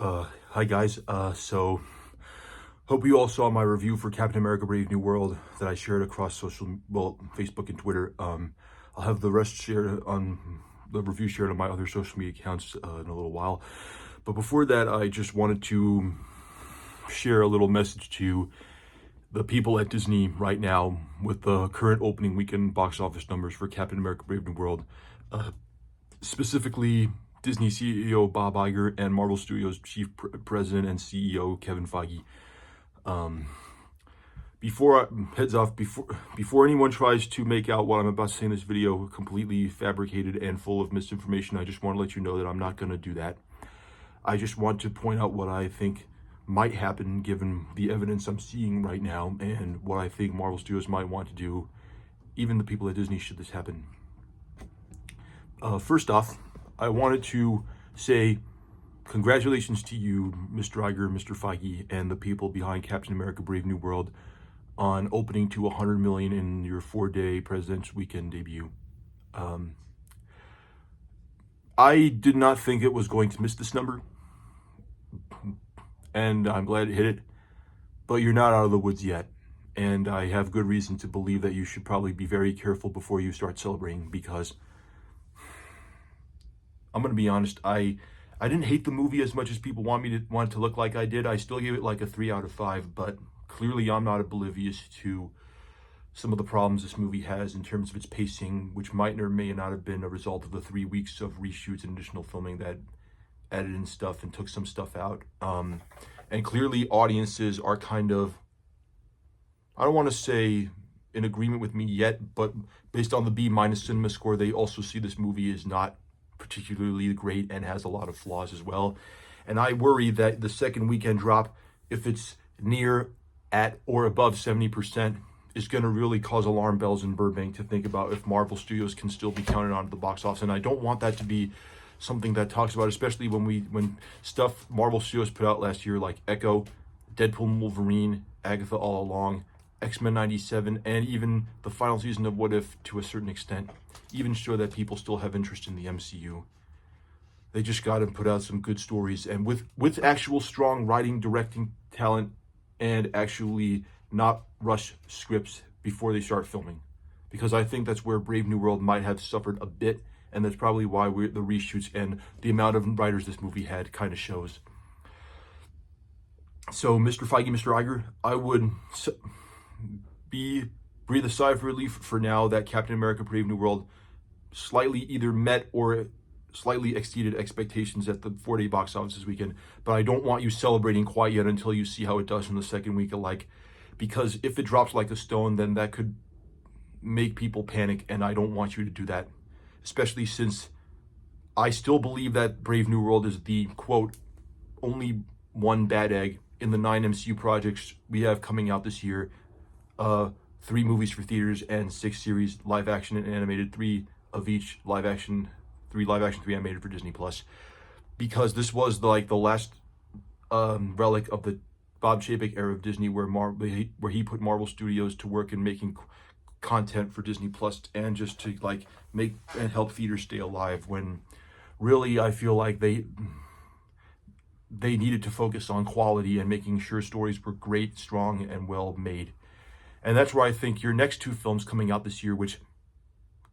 Hi guys. So hope you all saw my review for Captain America: Brave New World that I shared across Facebook and Twitter. I'll have the rest shared on the review shared on my other social media accounts in a little while. But before that, I just wanted to share a little message to the people at Disney right now with the current opening weekend box office numbers for Captain America: Brave New World. Specifically, Disney CEO Bob Iger and Marvel Studios Chief President and CEO Kevin Feige. Before anyone tries to make out what I'm about to say in this video completely fabricated and full of misinformation, I just want to let you know that I'm not going to do that. I just want to point out what I think might happen given the evidence I'm seeing right now and what I think Marvel Studios might want to do, even the people at Disney, should this happen. First off, I wanted to say congratulations to you, Mr. Iger, Mr. Feige, and the people behind Captain America: Brave New World on opening to 100 million in your 4-day President's Weekend debut. I did not think it was going to miss this number, and I'm glad it hit it, but you're not out of the woods yet. And I have good reason to believe that you should probably be very careful before you start celebrating, because I'm going to be honest, I didn't hate the movie as much as people want it to look like I did. I still gave it like a 3 out of 5, but clearly I'm not oblivious to some of the problems this movie has in terms of its pacing, which might or may not have been a result of the 3 weeks of reshoots and additional filming that added in stuff and took some stuff out. And clearly audiences are kind of, I don't want to say in agreement with me yet, but based on the B CinemaScore, they also see this movie as not particularly great and has a lot of flaws as well. And I worry that the second weekend drop, if it's near, at, or above 70%, is going to really cause alarm bells in Burbank to think about if Marvel Studios can still be counted on at the box office. And I don't want that to be something that talks about, especially when stuff Marvel Studios put out last year like Echo, Deadpool and Wolverine, Agatha All Along, X-Men 97, and even the final season of What If, to a certain extent, even show that people still have interest in the MCU. They just got to put out some good stories, and with actual strong writing, directing talent, and actually not rush scripts before they start filming. Because I think that's where Brave New World might have suffered a bit, and that's probably why the reshoots and the amount of writers this movie had kind of shows. So, Mr. Feige, Mr. Iger, I would breathe a sigh of relief for now that Captain America: Brave New World slightly either met or slightly exceeded expectations at the 4-day box office this weekend. But I don't want you celebrating quite yet until you see how it does in the second week alike, because if it drops like a stone, then that could make people panic, and I don't want you to do that, especially since I still believe that Brave New World is the, quote, only one bad egg in the 9 MCU projects we have coming out this year. 3 movies for theaters and 6 series, live action and animated, 3 of each, 3 live action, 3 animated for Disney Plus. Because this was the last relic of the Bob Chapek era of Disney, where he put Marvel Studios to work in making content for Disney Plus and just to make and help theaters stay alive, when really I feel like they needed to focus on quality and making sure stories were great, strong, and well made. And that's where I think your next 2 films coming out this year, which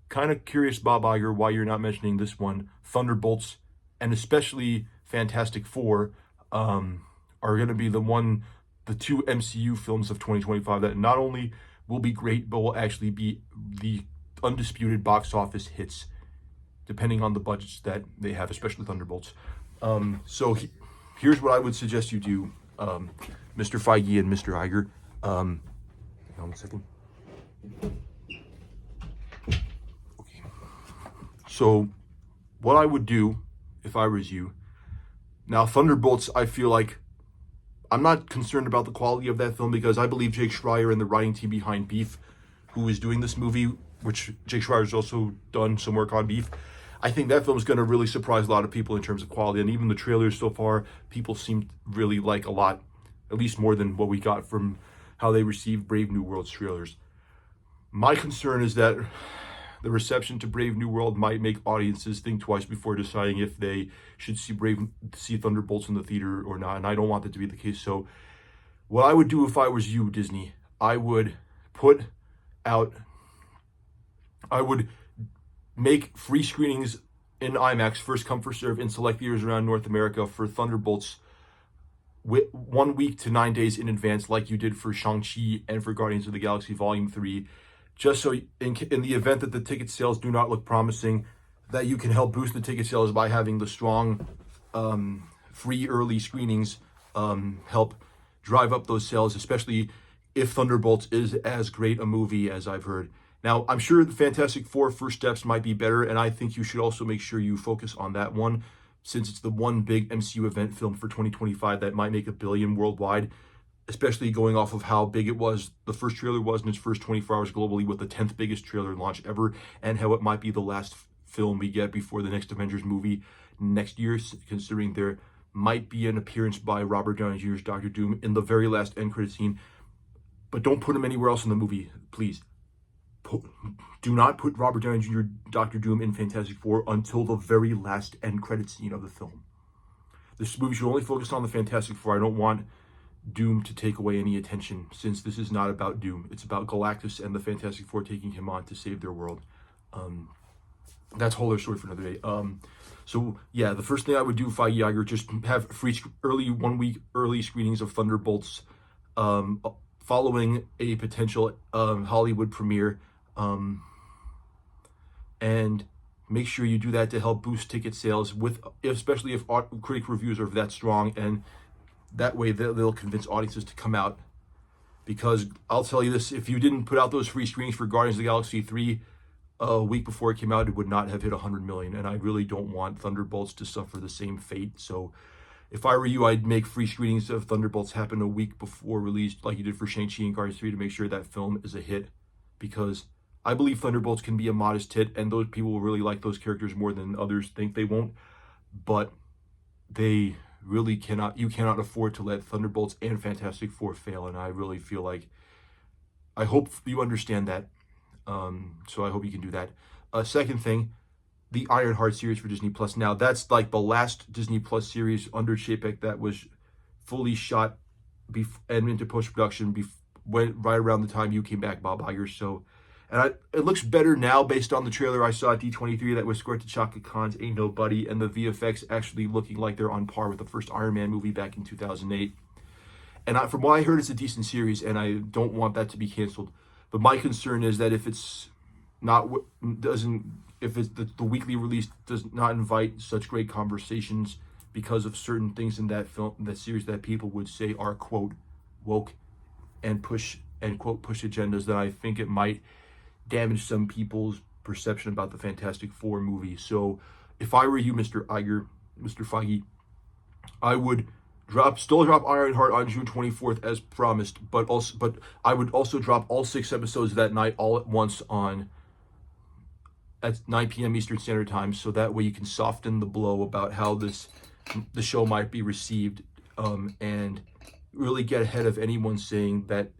kind of curious, Bob Iger, why you're not mentioning this one, Thunderbolts and especially Fantastic Four, are going to be the 2 MCU films of 2025 that not only will be great, but will actually be the undisputed box office hits, depending on the budgets that they have, especially Thunderbolts. Here's what I would suggest you do, Mr. Feige and Mr. Iger. Hang on a second. Okay. So, what I would do if I was you, now Thunderbolts, I feel like I'm not concerned about the quality of that film, because I believe Jake Schreier and the writing team behind Beef, who is doing this movie, which Jake Schreier's also done some work on Beef, I think that film is going to really surprise a lot of people in terms of quality. And even the trailers so far, people seem really like a lot, at least more than what we got from how they received Brave New World's trailers. My concern is that the reception to Brave New World might make audiences think twice before deciding if they should see Thunderbolts in the theater or not, and I don't want that to be the case. So what I would do if I was you, Disney, I would make free screenings in IMAX, first come, first serve, in select theaters around North America for Thunderbolts 1 week to 9 days in advance, like you did for Shang-Chi and for Guardians of the Galaxy Volume 3, just so in the event that the ticket sales do not look promising, that you can help boost the ticket sales by having the strong free early screenings help drive up those sales, especially if Thunderbolts is as great a movie as I've heard. Now, I'm sure the Fantastic Four First Steps might be better, and I think you should also make sure you focus on that one, since it's the one big MCU event film for 2025 that might make $1 billion worldwide, especially going off of how big it was, the first trailer was in its first 24 hours globally, with the 10th biggest trailer launch ever, and how it might be the last film we get before the next Avengers movie next year, considering there might be an appearance by Robert Downey Jr.'s Doctor Doom in the very last end credit scene. But don't put him anywhere else in the movie, please. Do not put Robert Downey Jr. Doctor Doom in Fantastic Four until the very last end credit scene of the film. This movie should only focus on the Fantastic Four. I don't want Doom to take away any attention, since this is not about Doom. It's about Galactus and the Fantastic Four taking him on to save their world. That's a whole other story for another day. So yeah, the first thing I would do, Feige, Iger, just have free 1 week early screenings of Thunderbolts, following a potential Hollywood premiere, and make sure you do that to help boost ticket sales, especially if critic reviews are that strong, and that way they'll convince audiences to come out. Because I'll tell you this, if you didn't put out those free screenings for Guardians of the Galaxy 3 a week before it came out, it would not have hit 100 million, and I really don't want Thunderbolts to suffer the same fate. So if I were you, I'd make free screenings of Thunderbolts happen a week before release, like you did for Shang-Chi and Guardians 3, to make sure that film is a hit, because I believe Thunderbolts can be a modest hit, and those people will really like those characters more than others think they won't. But they really you cannot afford to let Thunderbolts and Fantastic Four fail, and I really feel like, I hope you understand that. So I hope you can do that. Second thing, the Ironheart series for Disney Plus. Now, that's like the last Disney Plus series under Chapek that was fully shot and into post-production went right around the time you came back, Bob Iger. So, and it looks better now based on the trailer I saw at D23 that was scored to Chaka Khan's Ain't Nobody, and the VFX actually looking like they're on par with the first Iron Man movie back in 2008. And from what I heard, it's a decent series, and I don't want that to be canceled. But my concern is that if it's not, if it's the weekly release does not invite such great conversations because of certain things in that film, that series, that people would say are, quote, woke and push, and quote, push agendas, then I think it might damage some people's perception about the Fantastic Four movie. So if I were you, Mr. Iger, Mr. Feige, I would still drop Ironheart on June 24th as promised, but I would also drop all 6 episodes that night all at once at 9 p.m. Eastern Standard Time, so that way you can soften the blow about how the show might be received, and really get ahead of anyone saying that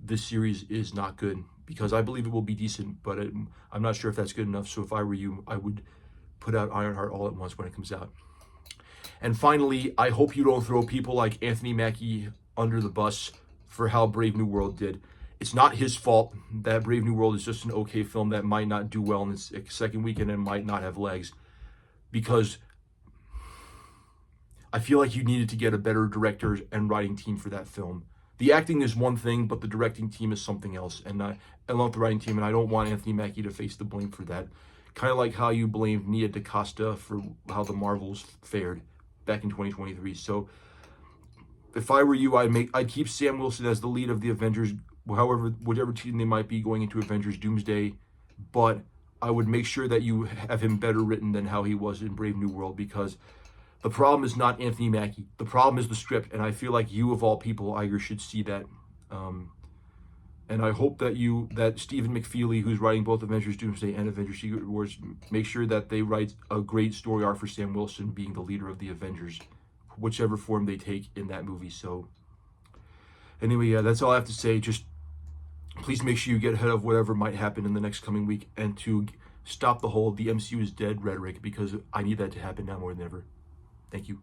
this series is not good, because I believe it will be decent, but I'm not sure if that's good enough. So if I were you, I would put out Ironheart all at once when it comes out. And finally, I hope you don't throw people like Anthony Mackie under the bus for how Brave New World did. It's not his fault that Brave New World is just an okay film that might not do well in its second weekend and might not have legs, because I feel like you needed to get a better director and writing team for that film. The acting is one thing, but the directing team is something else. And I love the writing team, and I don't want Anthony Mackie to face the blame for that. Kind of like how you blamed Nia DaCosta for how the Marvels fared back in 2023. So if I were you, I'd keep Sam Wilson as the lead of the Avengers, whatever team they might be going into Avengers Doomsday, but I would make sure that you have him better written than how he was in Brave New World, because the problem is not Anthony Mackie. The problem is the script, and I feel like you, of all people, Iger, should see that. And I hope that Stephen McFeely, who's writing both Avengers Doomsday and Avengers Secret Wars, make sure that they write a great story arc for Sam Wilson being the leader of the Avengers, whichever form they take in that movie. So anyway, yeah, that's all I have to say. Just please make sure you get ahead of whatever might happen in the next coming week, and to stop the whole "the MCU is dead" rhetoric, because I need that to happen now more than ever. Thank you.